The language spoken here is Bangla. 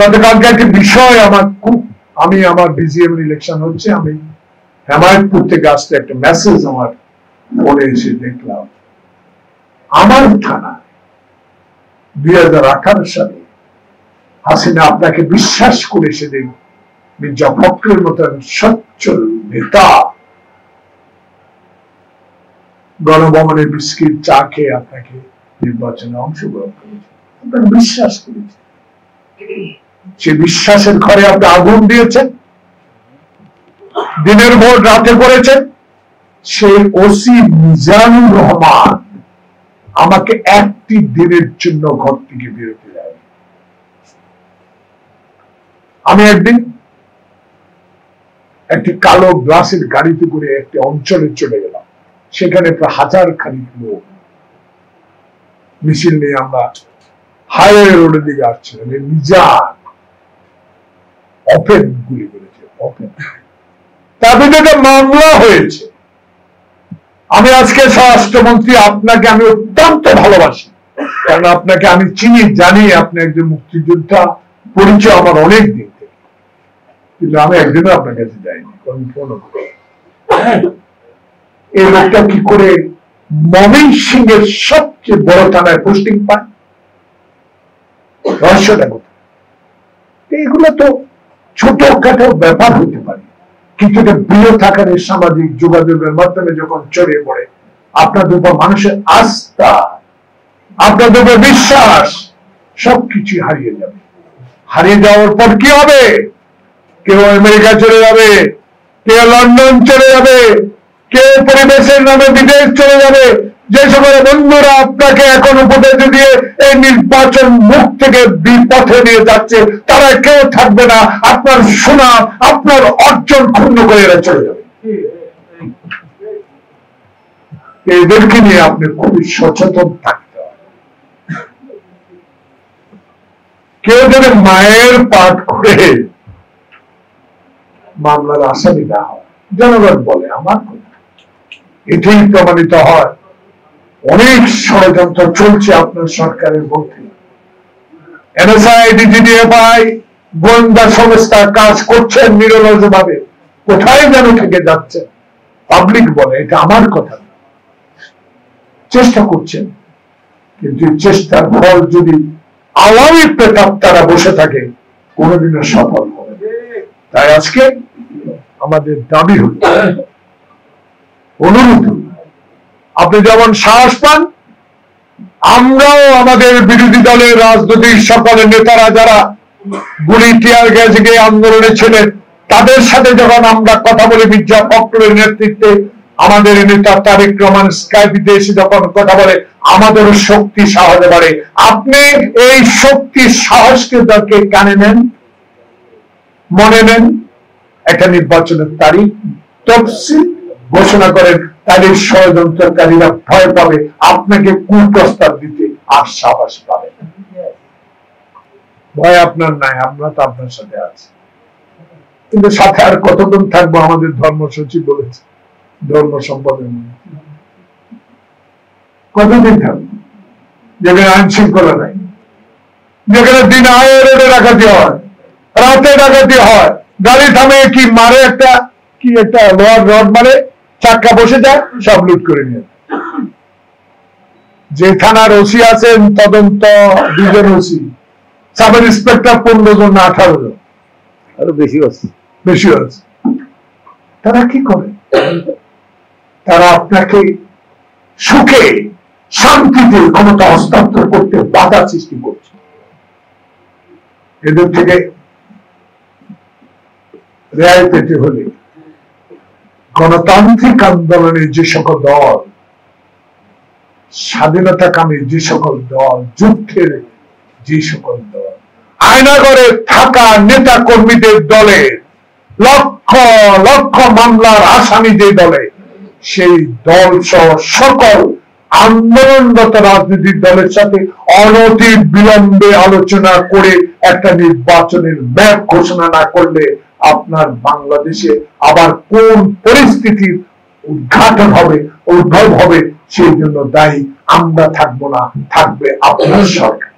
গতকালকে একটি বিষয় আমার খুব, আমি আমার বিজিএম ইলেকশন হচ্ছে, আমি হেমায়তপুর থেকে আসতে একটা মেসেজ আমার ফোনে এসে দেখলাম, আমার থানা 2018 সালে হাসিনা আপনাকে বিশ্বাস করে সেদিন মির্জা ফখরুলের মতন সচ্ছল নেতা গণভবনের বিস্কিট চা খেয়ে আপনাকে নির্বাচনে অংশগ্রহণ করেছে, আপনাকে বিশ্বাস করেছে। সে বিশ্বাসের ঘরে আপনি আগুন দিয়েছেন, দিনের ভোর রাতে করেছেন। সেই ওসি মিজানুর রহমান আমাকে একটি দিনের জন্য ঘর থেকে বেরোতে দেয়। আমি একদিন একটি কালো গ্লাসের গাড়িতে করে একটি অঞ্চলে চলে গেলাম, সেখানে প্রায় 1000 খানিক লোক মিছিল নিয়ে আমরা হাইওয়ে রোডের দিকে আসছিলাম। মিজান ওপেন গুলি করেছে, ওপেন। তার বিরুদ্ধে মামলা হয়েছে। আমি আজকে স্বরাষ্ট্রমন্ত্রী, আপনাকে আমি অত্যন্ত ভালোবাসি, কারণ আপনাকে আমি চিনি, জানি আপনি একজন মুক্তিযোদ্ধা, পরিচয় আমার অনেক দিন থেকে, কিন্তু আমি একদিনও আপনার কাছে যাইনি, এই লোকটা কি করে ময়মনসিংহের সবচেয়ে বড় থানায় পোস্টিং পায়? রহস্যটা কোথায়? এইগুলো তো ছোটখাটো ব্যাপার হতে পারে, কিন্তু এটা বৃহৎ আকারের সামাজিক যোগাযোগের মাধ্যমে যখন ছড়িয়ে পড়ে, আপনাদের উপর মানুষের আস্থা, আপনাদের উপর বিশ্বাস সবকিছু হারিয়ে যাবে। হারিয়ে যাওয়ার পর কি হবে? কেউ আমেরিকা চলে যাবে, কেউ লন্ডন চলে যাবে, কেউ পরিবেশের নামে বিদেশ চলে যাবে। যে সকল বন্ধুরা আপনাকে এখন উপদেশ দিয়ে এই নির্বাচন মুখ থেকে বিপথে নিয়ে যাচ্ছে, তারা কেউ থাকবে না। আপনার সুনাম, আপনার অর্জন ক্ষুণ্ণ করে এরা চলে যাবে। এদেরকে নিয়ে আপনি খুবই সচেতন থাকতে হবে। কেউ যদি মায়ের পাঠ করে মামলার আসামি না হয়, জনগণ বলে আমার কথা, এটাই প্রমাণিত হয় অনেক ষড়যন্ত্র চলছে আপনার সরকারের মধ্যে। এনএসআই, ডিজিডিএফআই, গোয়েন্দা সংস্থা কাজ করছেন নিরলস ভাবে, কোথায় যেন থেকে যাচ্ছে। পাবলিক বলে এটা আমার কথা, চেষ্টা করছেন, কিন্তু চেষ্টার ফল যদি আওয়ামী প্রেতাত্মারা বসে থাকে, কোনোদিনও সফল হবে। তাই আজকে আমাদের দাবি হল, অনুরোধ, আপনি যেমন সাহস পান, আমরাও আমাদের বিরোধী দলের রাজনৈতিক সকলের নেতারা যারা গুলি, টিয়ার গ্যাস গিয়ে আন্দোলনে ছিলেন, তাদের সাথে যখন আমরা কথা বলি, মির্জা ফখরুলের নেতৃত্বে আমাদের নেতা তারেক রহমান স্কাইপিতে এসে যখন কথা বলে, আমাদেরও শক্তি সাহস বাড়ে। আপনি এই শক্তি সাহসকে দরকে কানে নেন, মনে নেন, একটা নির্বাচনের তারিখ তফসিল ঘোষণা করেন, তাহলে ষড়যন্ত্রকারীরা ভয় পাবে, আপনাকে কুপ্রস্তাব দিতে আর সাহস পাবে। ভয় আপনার নাই, আমরা তো আপনার সাথে আছি, কিন্তু সাথে আর কতদিন থাকবো? আমাদের ধর্ম সচিব বলেছে, ধর্ম সম্পাদন কতদিন থাকবো? যেখানে আইন শৃঙ্খলা নাই, যেখানে দিন আয়ে রোডে ডাকাতি হয়, রাতে ডাকাতি হয়, গাড়ি থামে কি মারে, একটা কি একটা লোহার রড মারে, চাক্কা বসে যায়, সব লুট করে নিয়ে। যে থানার ওসি আছেন তদন্ত 2 জন ওসি, সাব ইন্সপেক্টর 15 জন না 18 জন, আরো বেশি আছে। তারা কি করে? তারা আপনাকে সুখে শান্তিতে ক্ষমতা হস্তান্তর করতে বাধা সৃষ্টি করছে। এদের থেকে রেহাই পেতে হলে গণতান্ত্রিক আন্দোলনে যে সকল দল, স্বাধীনতাকামী যে সকল দল, যুদ্ধের যে সকল দল, আয়নাগরে থাকা নেতা কর্মীদের দলে, লক্ষ লক্ষ মামলার আসামি যে দলে, সেই দল সহ সকল আন্দোলনরত রাজনৈতিক দলের সাথে অনতি বিলম্বে আলোচনা করে একটা নির্বাচনের ম্যাপ ঘোষণা না করলে আপনার বাংলাদেশে আবার কোন পরিস্থিতির উদ্ঘাটন হবে, উদ্ভব হবে, সেই জন্য দায়ী আমরা থাকবো না, থাকবে আপনার সরকার।